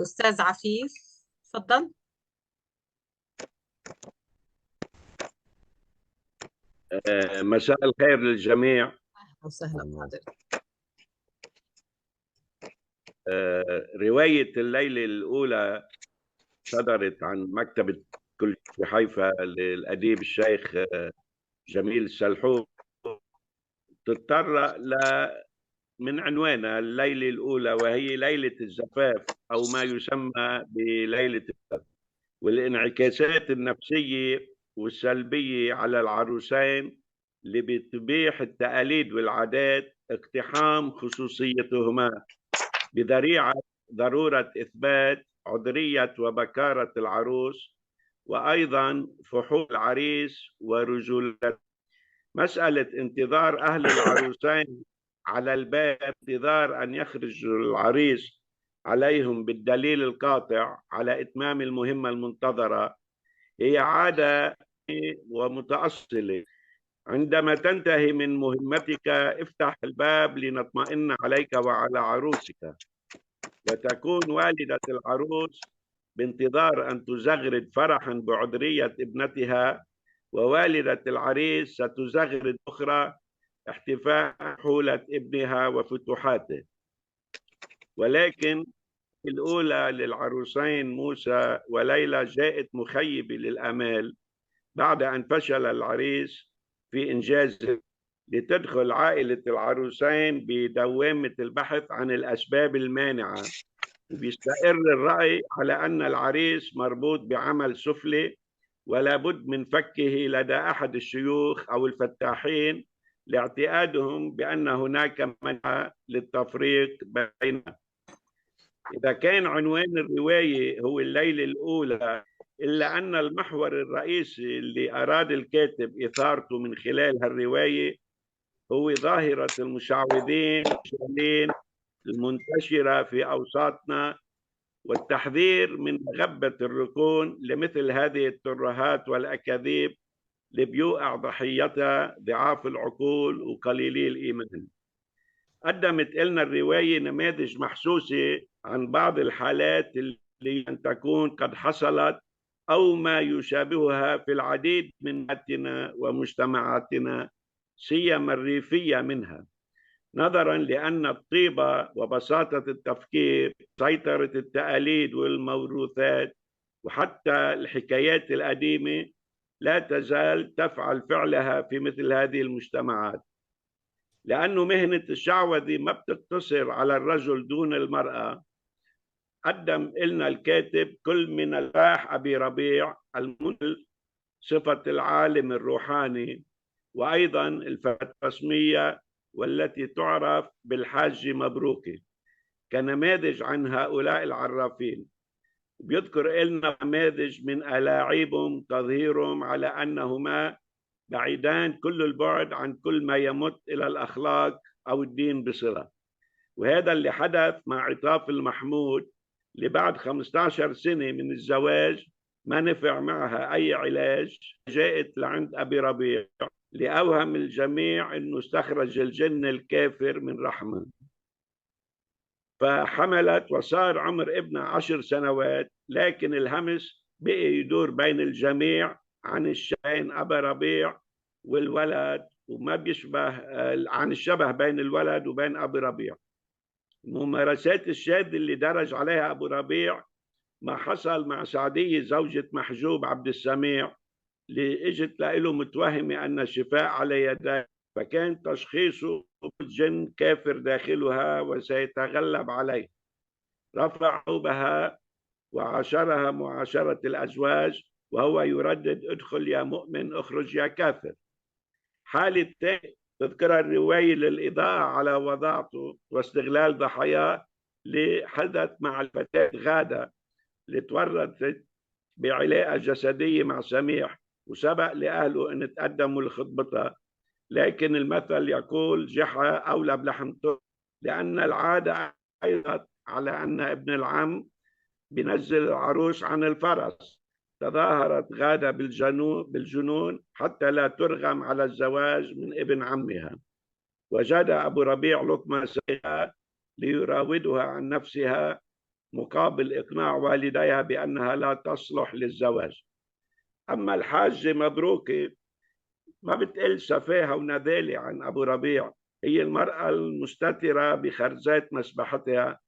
أستاذ عفيف، تفضل. مساء الخير للجميع. أهلا وسهلا بحضرتك. رواية الليلة الأولى صدرت عن مكتبة كل في حيفا للأديب الشيخ جميل السلحوق. تضطر من عنوانها الليلة الأولى، وهي ليلة الزفاف أو ما يسمى بليلة الزفاف، والانعكاسات النفسية والسلبية على العروسين اللي بتبيح التقاليد والعادات اقتحام خصوصيتهما بذريعة ضرورة إثبات عذرية وبكارة العروس، وأيضا فحول العريس ورجولته. مسألة انتظار أهل العروسين على الباب، انتظار أن يخرج العريس عليهم بالدليل القاطع على إتمام المهمة المنتظرة، هي عادة ومتأصلة. عندما تنتهي من مهمتك افتح الباب لنطمئن عليك وعلى عروسك، وتكون والدة العروس بانتظار أن تزغرد فرحا بعذرية ابنتها، ووالدة العريس ستزغرد أخرى احتفاء حولة ابنها وفتوحاته. ولكن الأولى للعروسين موسى وليلى جاءت مخيبة للأمال بعد أن فشل العريس في إنجازه، لتدخل عائلة العروسين بدوامة البحث عن الأسباب المانعة، وبيستقر الرأي على أن العريس مربوط بعمل سفلي ولا بد من فكه لدى أحد الشيوخ أو الفتاحين لاعتقادهم بأن هناك منع للتفريق بينهم. إذا كان عنوان الرواية هو الليلة الأولى، إلا أن المحور الرئيسي اللي أراد الكاتب إثارته من خلال هالرواية هو ظاهرة المشعوذين المنتشرة في أوساطنا، والتحذير من غبة الركون لمثل هذه الترهات والأكاذيب اللي بيوقع ضحيتها ضعاف العقول وقليلي الإيمان. قدمت لنا الرواية نماذج محسوسة عن بعض الحالات اللي أن تكون قد حصلت أو ما يشابهها في العديد من بلداتنا ومجتمعاتنا، سيما الريفية منها، نظرا لأن الطيبة وبساطة التفكير، سيطرة التقاليد والموروثات وحتى الحكايات القديمة لا تزال تفعل فعلها في مثل هذه المجتمعات. لأنه مهنة الشعوذة ما بتقتصر على الرجل دون المرأة، قدم لنا الكاتب كل من الفاح أبي ربيع المنل صفة العالم الروحاني، وأيضا الفتاة الرسمية والتي تعرف بالحاج مبروكي كنماذج عن هؤلاء العرافين. بيذكر لنا نماذج من ألاعيبهم تظهيرهم على أنهما بعيدان كل البعد عن كل ما يمت إلى الأخلاق أو الدين بصلة. وهذا اللي حدث مع عطاف المحمود، اللي بعد 15 سنة من الزواج ما نفع معها أي علاج، جاءت لعند أبي ربيع لأوهم الجميع أنه استخرج الجن الكافر من رحمه، فحملت وصار عمر ابنها 10 سنوات. لكن الهمس بقي يدور بين الجميع عن الشين أبا ربيع والولد، وما بيشبه عن الشبه بين الولد وبين أبي ربيع. الممارسات الشاذة اللي درج عليها أبو ربيع ما حصل مع سعدية زوجة محجوب عبد السميع، اللي اجت له متوهمة أن الشفاء على يديه، فكان تشخيصه الجن كافر داخلها وسيتغلب عليه. رفع بها وعاشرها معاشرة الأزواج وهو يردد ادخل يا مؤمن اخرج يا كافر. حالة تذكرها الرواية للإضاءة على وضعته واستغلال ضحاياه لحدث مع الفتاة غادة اللي تورطت بعلاقة جسدية مع سميح، وسبق لأهله أن تقدموا لخطبتها. لكن المثل يقول جحا أولى بلحم طب، لأن العادة أيضا على أن ابن العم بنزل العروس عن الفرس. تظاهرت غادة بالجنون حتى لا ترغم على الزواج من ابن عمها، وجد أبو ربيع لقمة سيئة ليراودها عن نفسها مقابل إقناع والديها بأنها لا تصلح للزواج. أما الحاجة مبروكة ما بتقل سفاهة ونذالة عن أبو ربيع، هي المرأة المستترة بخرزات مسبحتها،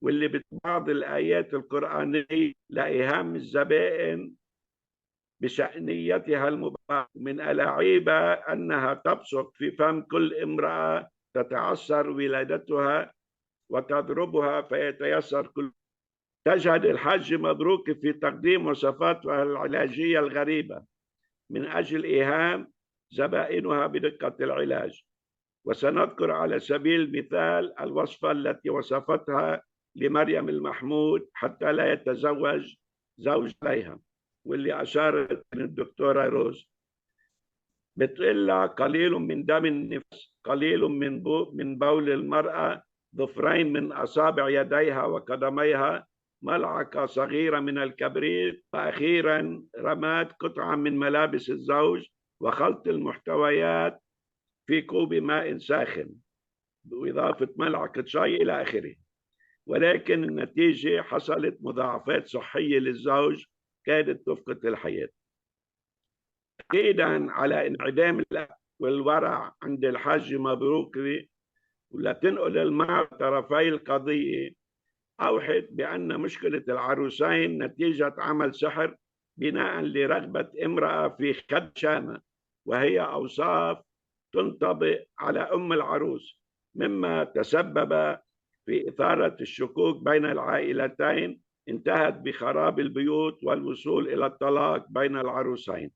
واللي ببعض الآيات القرآنية لإيهام الزبائن بشأنيتها المباركة. من ألاعيبة أنها تبصق في فم كل امرأة تتعثر ولادتها وتضربها فيتيسر كل. تجهد الحاجة مبروك في تقديم وصفاتها العلاجية الغريبة من أجل إيهام زبائنها بدقة العلاج. وسنذكر على سبيل المثال الوصفة التي وصفتها لمريم المحمود حتى لا يتزوج زوج عليها، واللي أشارت الدكتورة روز. بتقول لها قليل من دم النفس، قليل من بول المرأة، ظفرين من أصابع يديها وقدميها، ملعقة صغيرة من الكبريت، وأخيرا رماد قطعة من ملابس الزوج، وخلط المحتويات في كوب ماء ساخن وإضافة ملعقة شاي إلى آخره. ولكن النتيجة حصلت مضاعفات صحية للزوج كادت تفقد الحياة. تأكيدا على انعدام الأب والورع عند الحاج مبروك، ولا تنقل المعنى طرفي القضية، أوحت بأن مشكلة العروسين نتيجة عمل سحر بناء لرغبة امرأة في خد شامة، وهي أوصاف تنطبق على أم العروس، مما تسبب في إثارة الشكوك بين العائلتين انتهت بخراب البيوت والوصول إلى الطلاق بين العروسين.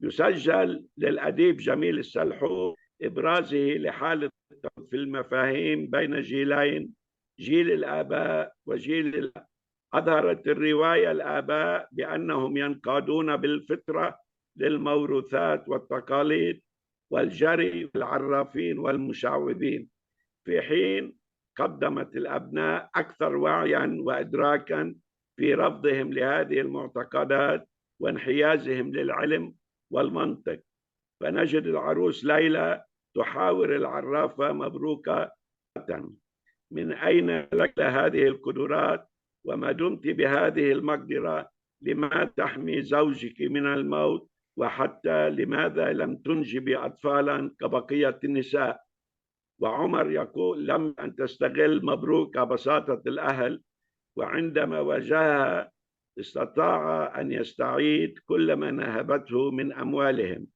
يسجل للأديب جميل السلحوق إبرازه لحالة في المفاهيم بين جيلين، جيل الآباء وجيل أظهرت الرواية الآباء بأنهم ينقادون بالفطرة للموروثات والتقاليد والجري والعرافين والمشعوذين، في حين قدمت الأبناء أكثر وعيا وإدراكا في رفضهم لهذه المعتقدات وانحيازهم للعلم والمنطق. فنجد العروس ليلى تحاور العرافة مبروكة: من أين لك هذه القدرات؟ وما دمت بهذه المقدرة لماذا تحمي زوجك من الموت؟ وحتى لماذا لم تنجبي أطفالا كبقية النساء؟ وعمر يقول: لم أن تستغل مبروكة بساطة الأهل، وعندما واجهها استطاع أن يستعيد كل ما نهبته من أموالهم.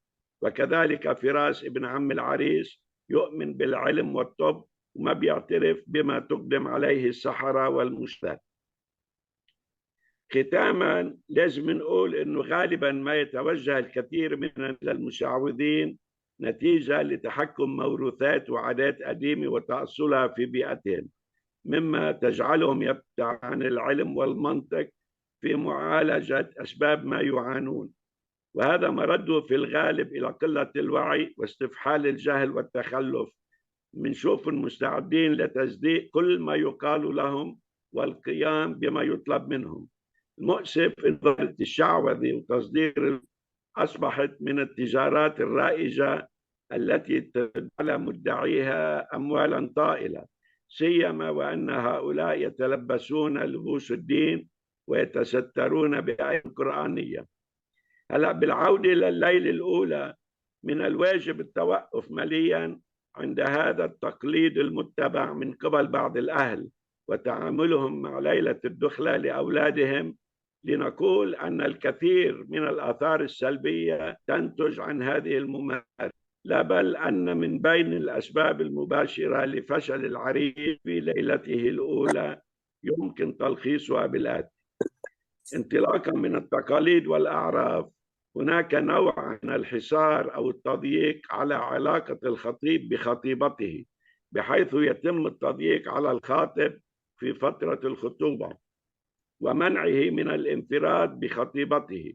وكذلك فراس ابن عم العريس يؤمن بالعلم والطب وما بيعترف بما تقدم عليه السحرة والمشتات. ختاما لازم نقول انه غالبا ما يتوجه الكثير من المشعوذين نتيجة لتحكم موروثات وعادات قديمة وتأصلها في بيئتهم، مما تجعلهم يبتعدون عن العلم والمنطق في معالجة أسباب ما يعانون، وهذا مرده في الغالب إلى قلة الوعي واستفحال الجهل والتخلف. منشوف مستعدين لتصديق كل ما يقال لهم والقيام بما يطلب منهم. المؤسف إن ظاهرة الشعوذة وتصدير أصبحت من التجارات الرائجة التي تجعل مدعيها أموالا طائلة، سيما وأن هؤلاء يتلبسون لبوس الدين ويتسترون بآية قرآنية. هلا بالعودة لليلة الأولى، من الواجب التوقف مليا عند هذا التقليد المتبع من قبل بعض الأهل وتعاملهم مع ليلة الدخلة لأولادهم، لنقول أن الكثير من الآثار السلبية تنتج عن هذه الممارسة، لا بل أن من بين الأسباب المباشرة لفشل العريس في ليلته الأولى يمكن تلخيصها بالآتي: انطلاقا من التقاليد والأعراف، هناك نوع من الحصار أو التضييق على علاقة الخطيب بخطيبته، بحيث يتم التضييق على الخاطب في فترة الخطوبة ومنعه من الانفراد بخطيبته،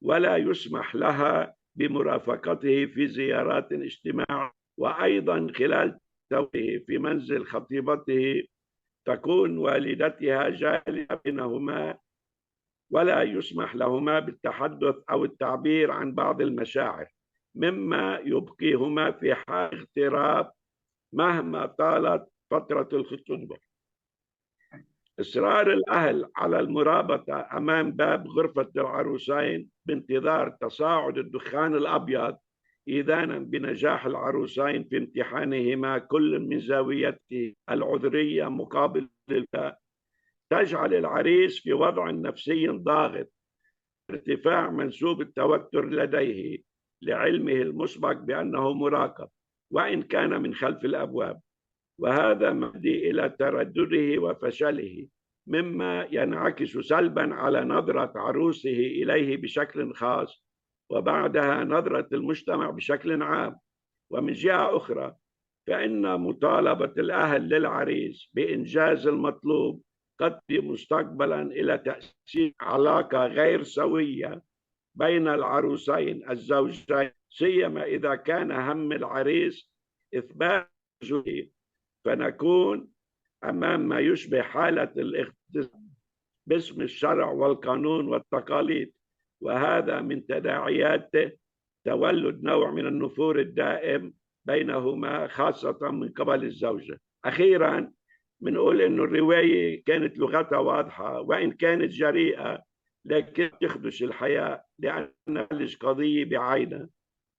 ولا يسمح لها بمرافقته في زيارات اجتماعية. وأيضا خلال توجهه في منزل خطيبته تكون والدتها جالسة بينهما، ولا يسمح لهما بالتحدث أو التعبير عن بعض المشاعر، مما يبقيهما في حال اغتراب مهما طالت فترة الخطوبة. إصرار الأهل على المرابطة أمام باب غرفة العروسين بانتظار تصاعد الدخان الأبيض إذانا بنجاح العروسين في امتحانهما كل من زاويته العذرية مقابل الباء تجعل العريس في وضع نفسي ضاغط، ارتفاع منسوب التوتر لديه لعلمه المسبق بأنه مراقب وإن كان من خلف الأبواب، وهذا مؤدي إلى تردده وفشله، مما ينعكس سلبا على نظرة عروسه إليه بشكل خاص وبعدها نظرة المجتمع بشكل عام. ومن جهة أخرى فإن مطالبة الأهل للعريس بإنجاز المطلوب قد تؤدي مستقبلا إلى تأسيس علاقة غير سوية بين العروسين الزوجين، سيما إذا كان هم العريس إثبات وجوده، فنكون أمام ما يشبه حالة الاغتصاب باسم الشرع والقانون والتقاليد، وهذا من تداعياته تولد نوع من النفور الدائم بينهما خاصة من قبل الزوجة. أخيرا بنقول إنه الرواية كانت لغتها واضحة وإن كانت جريئة لكن تخدش الحياة لأنها قضية بعينها،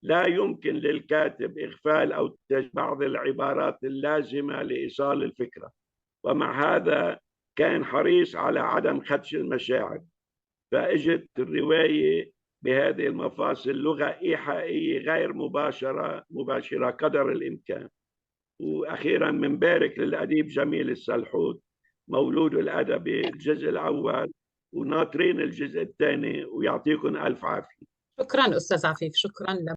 لا يمكن للكاتب إغفال أو بعض العبارات اللازمة لإيصال الفكرة، ومع هذا كان حريص على عدم خدش المشاعر، فاجت الرواية بهذه المفاصل لغة إيحائية غير مباشرة قدر الإمكان. وأخيرا منبارك للأديب جميل السلحوت مولود الأدبي الجزء الأول وناطرين الجزء الثاني، ويعطيكم ألف عافية. شكرا أستاذ عفيف، شكرا لك.